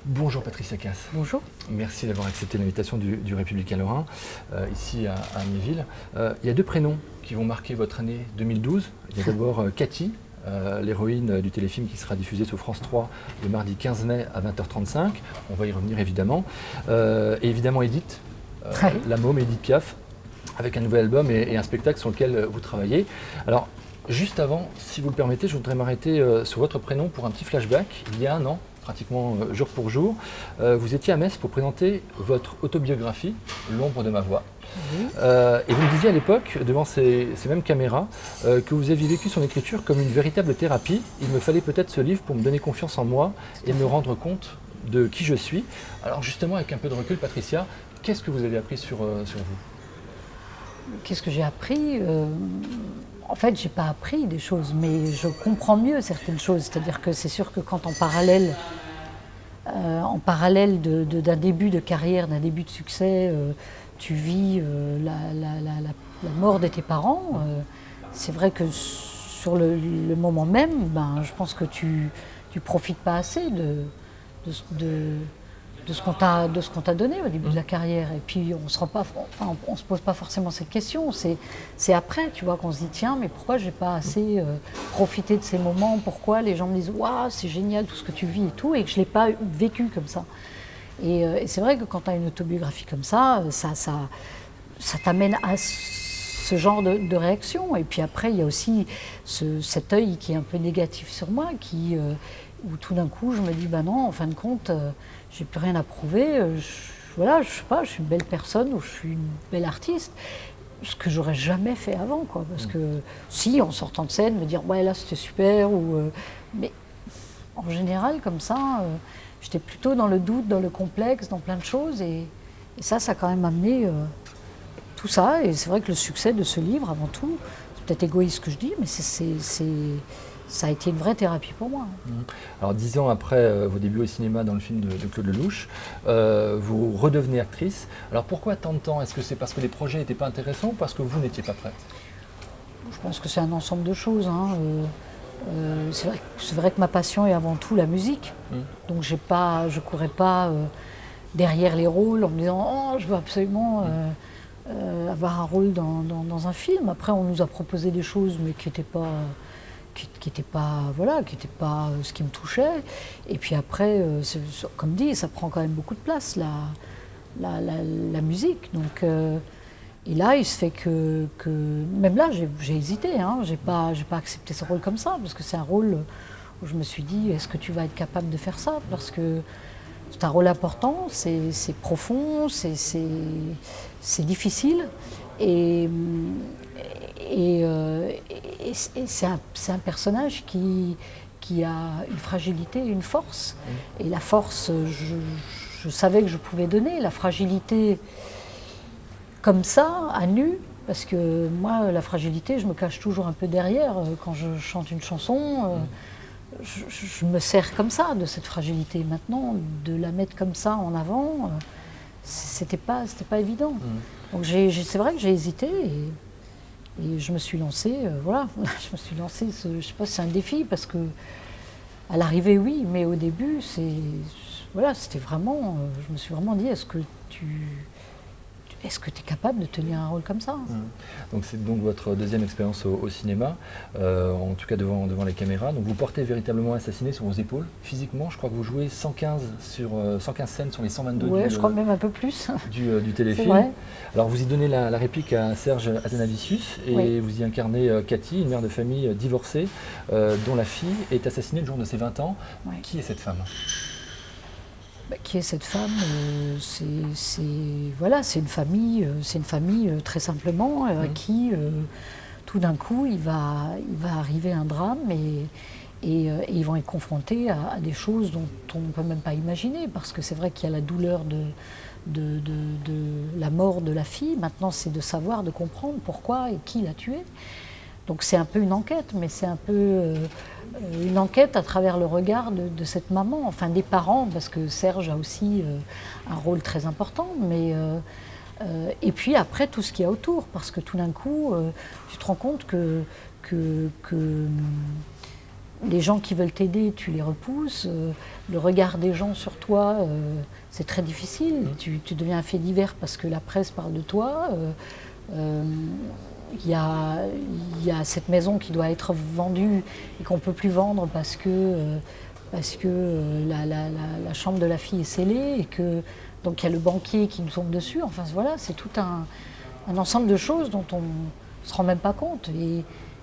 Bonjour Patricia Cass. Bonjour. Merci d'avoir accepté l'invitation du Républicain Lorrain, ici à Amnéville. Il y a deux prénoms qui vont marquer votre année 2012. Il y a d'abord Cathy, l'héroïne du téléfilm qui sera diffusé sur France 3 le mardi 15 mai à 20h35. On va y revenir évidemment. Et évidemment Edith, la môme Edith Piaf, avec un nouvel album et un spectacle sur lequel vous travaillez. Alors, juste avant, si vous le permettez, je voudrais m'arrêter sur votre prénom pour un petit flashback. Il y a un an, pratiquement jour pour jour, vous étiez à Metz pour présenter votre autobiographie, L'ombre de ma voix. Oui. Et vous me disiez à l'époque, devant ces mêmes caméras, que vous aviez vécu son écriture comme une véritable thérapie. Il me fallait peut-être ce livre pour me donner confiance en moi et me rendre compte de qui je suis. Alors justement, avec un peu de recul, Patricia, qu'est-ce que vous avez appris sur vous? Qu'est-ce que j'ai appris En fait, j'ai pas appris des choses, mais je comprends mieux certaines choses. C'est-à-dire que c'est sûr que quand en parallèle d'un début de carrière, d'un début de succès, tu vis la mort de tes parents, c'est vrai que sur le moment même, je pense que tu profites pas assez de ce qu'on t'a donné au début de la carrière. Et puis on se pose pas forcément cette question. C'est après, tu vois, qu'on se dit tiens, mais pourquoi j'ai pas assez profité de ces moments? Pourquoi les gens me disent waouh, c'est génial tout ce que tu vis et tout, et que je l'ai pas vécu comme ça. Et c'est vrai que quand tu as une autobiographie comme ça t'amène à ce genre de réaction. Et puis après, il y a aussi cet œil qui est un peu négatif sur moi, où tout d'un coup je me dis non, en fin de compte, j'ai plus rien à prouver. Voilà, je sais pas, je suis une belle personne ou je suis une belle artiste. Ce que j'aurais jamais fait avant, quoi. Parce que si, en sortant de scène, me dire ouais là c'était super, mais en général comme ça, j'étais plutôt dans le doute, dans le complexe, dans plein de choses, et ça a quand même amené tout ça. Et c'est vrai que le succès de ce livre, avant tout, c'est peut-être égoïste ce que je dis, mais ça a été une vraie thérapie pour moi. Alors 10 ans après vos débuts au cinéma dans le film de Claude Lelouch, vous redevenez actrice. Alors pourquoi tant de temps? Est-ce que c'est parce que les projets n'étaient pas intéressants ou parce que vous n'étiez pas prête? Je pense que c'est un ensemble de choses. C'est vrai que ma passion est avant tout la musique. Donc je courais pas derrière les rôles en me disant oh, je veux absolument avoir un rôle dans un film. Après on nous a proposé des choses mais qui n'étaient pas ce qui me touchait. Et puis après, comme dit, ça prend quand même beaucoup de place, la musique. Donc, et là, il se fait que même là, j'ai hésité. J'ai pas accepté ce rôle comme ça, parce que c'est un rôle où je me suis dit, est-ce que tu vas être capable de faire ça? Parce que c'est un rôle important, c'est profond, c'est difficile. Et c'est un personnage qui a une fragilité et une force. Et la force, je savais que je pouvais donner. La fragilité, comme ça, à nu, parce que moi, la fragilité, je me cache toujours un peu derrière. Quand je chante une chanson, je me sers comme ça de cette fragilité. Maintenant, de la mettre comme ça en avant, c'était pas évident. Donc c'est vrai que j'ai hésité. Et je me suis lancée, voilà, je me suis lancée, je ne sais pas si c'est un défi, parce que à l'arrivée, oui, mais au début, c'était vraiment, je me suis vraiment dit, est-ce que tu es capable de tenir un rôle comme ça? Donc c'est donc votre deuxième expérience au cinéma, en tout cas devant les caméras. Donc vous portez véritablement Assassiné sur vos épaules. Physiquement, je crois que vous jouez 115 scènes sur les 122 je crois même un peu plus. du téléfilm. Vrai. Alors vous y donnez la réplique à Serge Hazanavicius et Oui. vous y incarnez Cathy, une mère de famille divorcée, dont la fille est assassinée le jour de ses 20 ans. Oui. Qui est cette femme? Qui est cette femme? C'est une famille très simplement à qui tout d'un coup il va arriver un drame et ils vont être confrontés à des choses dont on ne peut même pas imaginer, parce que c'est vrai qu'il y a la douleur de la mort de la fille. Maintenant, c'est de savoir, de comprendre pourquoi et qui l'a tuée. Donc c'est un peu une enquête, mais c'est un peu une enquête à travers le regard de cette maman, enfin des parents, parce que Serge a aussi un rôle très important, et puis après tout ce qu'il y a autour, parce que tout d'un coup, tu te rends compte que les gens qui veulent t'aider, tu les repousses. Le regard des gens sur toi, c'est très difficile. Tu deviens un fait divers parce que la presse parle de toi. Il y a cette maison qui doit être vendue et qu'on ne peut plus vendre parce que la chambre de la fille est scellée et que donc il y a le banquier qui nous tombe dessus. Enfin voilà, c'est tout un ensemble de choses dont on ne se rend même pas compte.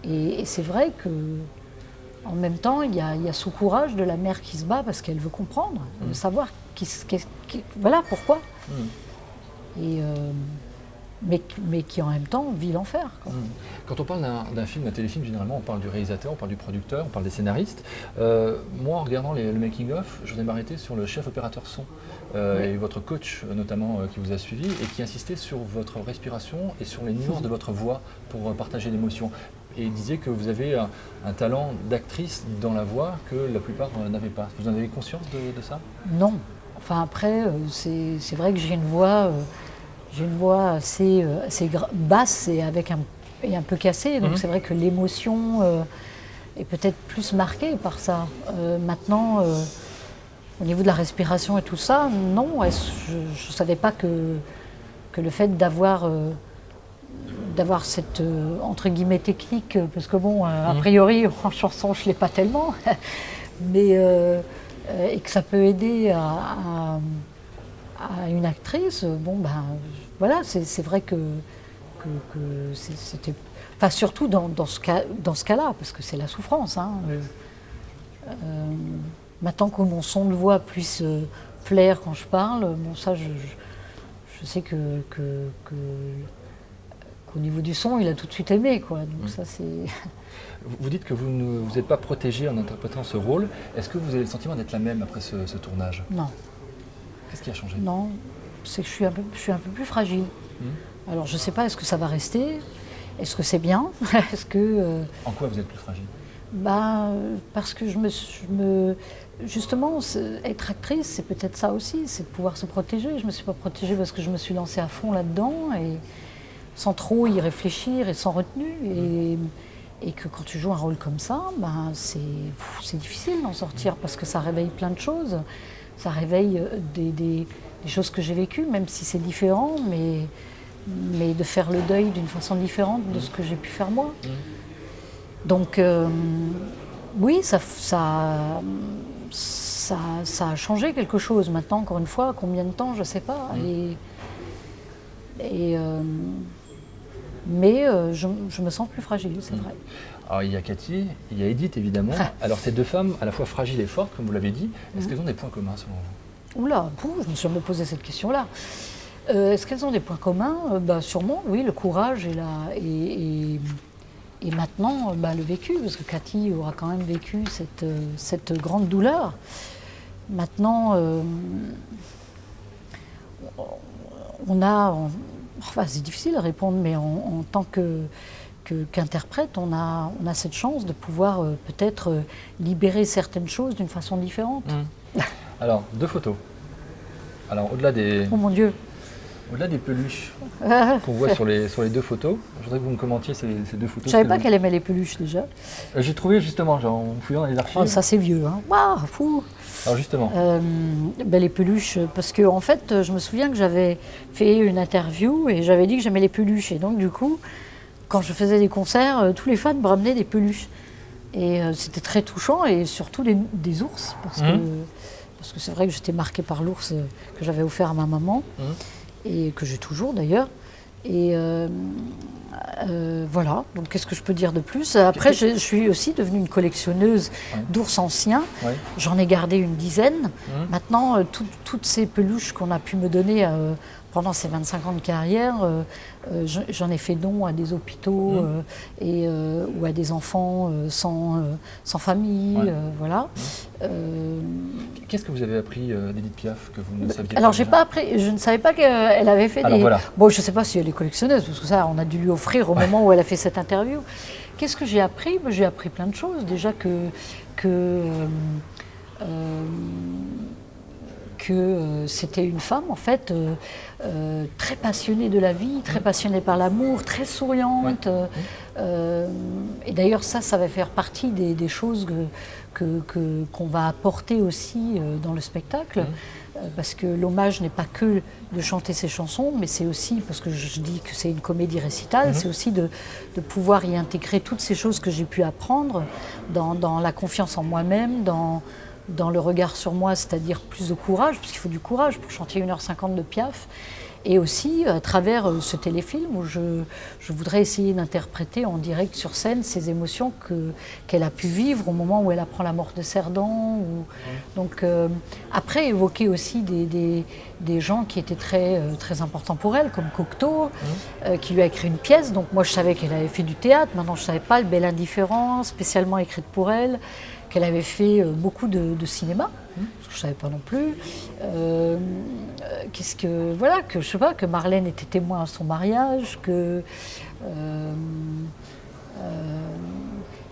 Et c'est vrai que en même temps, il y a ce courage de la mère qui se bat parce qu'elle veut comprendre, veut savoir voilà pourquoi. Et, mais qui en même temps vit l'enfer. Quand on parle d'un film, d'un téléfilm, généralement on parle du réalisateur, on parle du producteur, on parle des scénaristes. Moi, en regardant le making-of, je voudrais m'arrêter sur le chef opérateur son et votre coach notamment qui vous a suivi et qui insistait sur votre respiration et sur les nuances de votre voix pour partager l'émotion. Et il disait que vous avez un talent d'actrice dans la voix que la plupart n'avaient pas. Vous en avez conscience de ça? Non. Enfin après, c'est vrai que j'ai une voix assez basse et un peu cassée. Donc c'est vrai que l'émotion est peut-être plus marquée par ça. Maintenant, au niveau de la respiration et tout ça, non. Je ne savais pas que le fait d'avoir cette entre guillemets technique, parce que bon, a priori en chanson je ne l'ai pas tellement, mais et que ça peut aider à une actrice, bon ben voilà, c'est vrai que c'était, enfin surtout dans ce cas-là, parce que c'est la souffrance. Maintenant que mon son de voix puisse plaire quand je parle, bon ça je sais qu'au niveau du son, il a tout de suite aimé, quoi. Donc ça c'est. Vous dites que vous ne vous êtes pas protégée en interprétant ce rôle. Est-ce que vous avez le sentiment d'être la même après ce tournage? Non. Qu'est-ce qui a changé? Non, c'est que je suis un peu plus fragile. Alors je ne sais pas, est-ce que ça va rester? Est-ce que c'est bien? Est-ce que En quoi vous êtes plus fragile? Parce que justement, être actrice, c'est peut-être ça aussi, c'est de pouvoir se protéger. Je ne me suis pas protégée parce que je me suis lancée à fond là-dedans et sans trop y réfléchir et sans retenue. Et que quand tu joues un rôle comme ça, c'est difficile d'en sortir parce que ça réveille plein de choses. Ça réveille des choses que j'ai vécues, même si c'est différent, mais de faire le deuil d'une façon différente de ce que j'ai pu faire moi. Donc oui, ça a changé quelque chose. Maintenant, encore une fois, combien de temps, je ne sais pas. Mais je me sens plus fragile, c'est vrai. Alors il y a Cathy, il y a Edith évidemment. Alors ces deux femmes, à la fois fragiles et fortes, comme vous l'avez dit, est-ce qu'elles ont des points communs selon vous? Oula, je me suis jamais posé cette question-là. Est-ce qu'elles ont des points communs? Sûrement, oui, le courage et maintenant le vécu, parce que Cathy aura quand même vécu cette grande douleur. Maintenant, enfin, c'est difficile à répondre, mais en tant qu'interprète, on a cette chance de pouvoir peut-être libérer certaines choses d'une façon différente. Alors, deux photos. Alors, au-delà des... Oh mon Dieu! Au-delà des peluches qu'on voit sur les deux photos, je voudrais que vous me commentiez ces deux photos. Je ne savais pas qu'elle aimait les peluches déjà. J'ai trouvé justement, en fouillant dans les archives. Oh, ça c'est vieux, hein. Waouh, fou! Alors justement. Les peluches, parce que en fait, je me souviens que j'avais fait une interview et j'avais dit que j'aimais les peluches. Et donc du coup, quand je faisais des concerts, tous les fans me ramenaient des peluches. Et c'était très touchant, et surtout des ours, parce que c'est vrai que j'étais marquée par l'ours que j'avais offert à ma maman. Et que j'ai toujours d'ailleurs. Et voilà, donc qu'est-ce que je peux dire de plus? Après, je suis aussi devenue une collectionneuse d'ours anciens. J'en ai gardé une dizaine. Maintenant, toutes ces peluches qu'on a pu me donner pendant ces 25 ans de carrière, j'en ai fait don à des hôpitaux ou à des enfants sans famille. Voilà. Qu'est-ce que vous avez appris d'Edith Piaf que vous ne saviez pas? Alors, j'ai pas appris, je ne savais pas qu'elle avait fait des... Voilà. Bon, je ne sais pas si elle est collectionneuse, parce que ça, on a dû lui offrir au moment où elle a fait cette interview. Qu'est-ce que j'ai appris? J'ai appris plein de choses. Déjà que c'était une femme en fait très passionnée de la vie, très passionnée par l'amour, très souriante. Et d'ailleurs ça va faire partie des choses qu'on va apporter aussi dans le spectacle. Parce que l'hommage n'est pas que de chanter ses chansons, mais c'est aussi, parce que je dis que c'est une comédie récitale, c'est aussi de pouvoir y intégrer toutes ces choses que j'ai pu apprendre dans la confiance en moi-même, dans le regard sur moi, c'est-à-dire plus de courage, parce qu'il faut du courage pour chanter 1h50 de Piaf, et aussi à travers ce téléfilm où je voudrais essayer d'interpréter en direct sur scène ces émotions qu'elle a pu vivre au moment où elle apprend la mort de Cerdan. Donc après évoquer aussi des gens qui étaient très importants pour elle, comme Cocteau, qui lui a écrit une pièce. Donc moi je savais qu'elle avait fait du théâtre, maintenant je ne savais pas, Le Bel Indifférent, spécialement écrite pour elle, qu'elle avait fait beaucoup de cinéma, ce que je ne savais pas non plus. Que je sais pas, que Marlène était témoin à son mariage,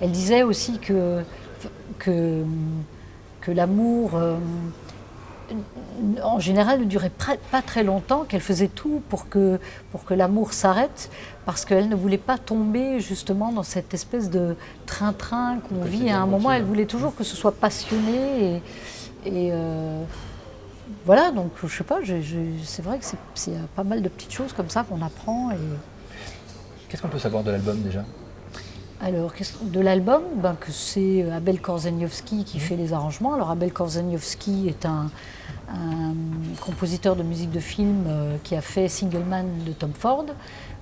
elle disait aussi que l'amour en général ne durait pas très longtemps, qu'elle faisait tout pour que l'amour s'arrête, parce qu'elle ne voulait pas tomber justement dans cette espèce de train-train qu'on vit à un moment. Elle voulait toujours que ce soit passionné et voilà, donc je sais pas, c'est vrai que c'est pas mal de petites choses comme ça qu'on apprend. Qu'est-ce qu'on peut savoir de l'album déjà ? Alors, de l'album, que c'est Abel Korzeniowski qui fait les arrangements. Alors Abel Korzeniowski est un compositeur de musique de film qui a fait Single Man de Tom Ford.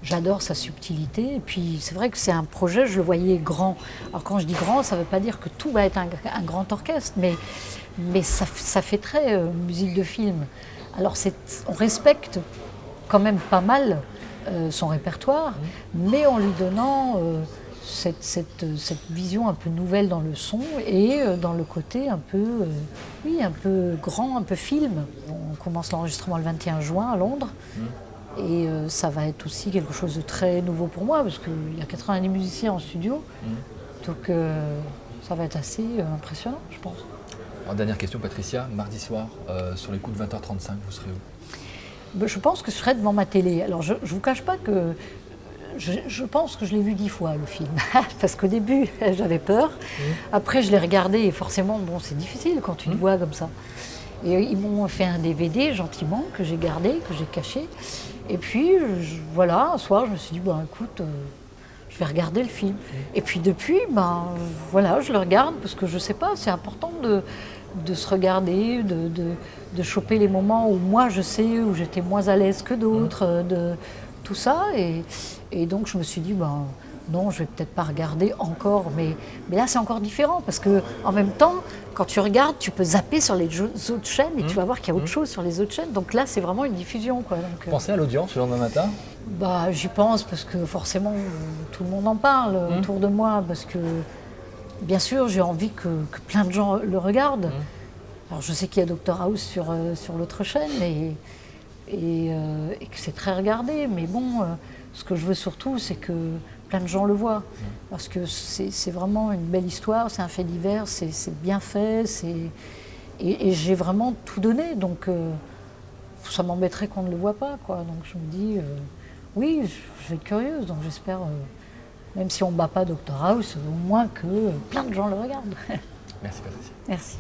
J'adore sa subtilité. Et puis c'est vrai que c'est un projet, je le voyais grand. Alors quand je dis grand, ça ne veut pas dire que tout va être un grand orchestre, mais ça fait très musique de film. Alors on respecte quand même pas mal son répertoire, mais en lui donnant cette vision un peu nouvelle dans le son et dans le côté un peu grand, un peu film. On commence l'enregistrement le 21 juin à Londres. Et ça va être aussi quelque chose de très nouveau pour moi, parce qu'il y a 90 musiciens en studio. Donc ça va être assez impressionnant, je pense. Alors, dernière question, Patricia. Mardi soir, sur les coups de 20h35, vous serez où ? Je pense que je serai devant ma télé. Alors je ne vous cache pas que je pense que je l'ai vu 10 fois, le film. Parce qu'au début, j'avais peur. Après, je l'ai regardé et forcément, c'est difficile quand tu le vois comme ça. Et ils m'ont fait un DVD gentiment que j'ai gardé, que j'ai caché. Et puis, voilà, un soir, je me suis dit, écoute, je vais regarder le film. Et puis depuis, voilà, je le regarde parce que je sais pas, c'est important de se regarder, de choper les moments où moi, je sais, où j'étais moins à l'aise que d'autres, de tout ça. Et donc, je me suis dit, non, je vais peut-être pas regarder encore, mais là c'est encore différent parce que en même temps, quand tu regardes, tu peux zapper sur les autres chaînes et tu vas voir qu'il y a autre chose sur les autres chaînes. Donc là, c'est vraiment une diffusion, quoi. Donc, pensez à l'audience le lendemain matin ? J'y pense parce que forcément, tout le monde en parle autour de moi, parce que bien sûr, j'ai envie que plein de gens le regardent. Alors je sais qu'il y a Dr House sur l'autre chaîne et que c'est très regardé, mais bon, ce que je veux surtout, c'est que plein de gens le voient, parce que c'est vraiment une belle histoire, c'est un fait divers, c'est bien fait, et j'ai vraiment tout donné, donc ça m'embêterait qu'on ne le voit pas, quoi. Donc je me dis, oui, je vais être curieuse, donc j'espère, même si on ne bat pas Dr House, au moins que plein de gens le regardent. Merci Patricia. Merci.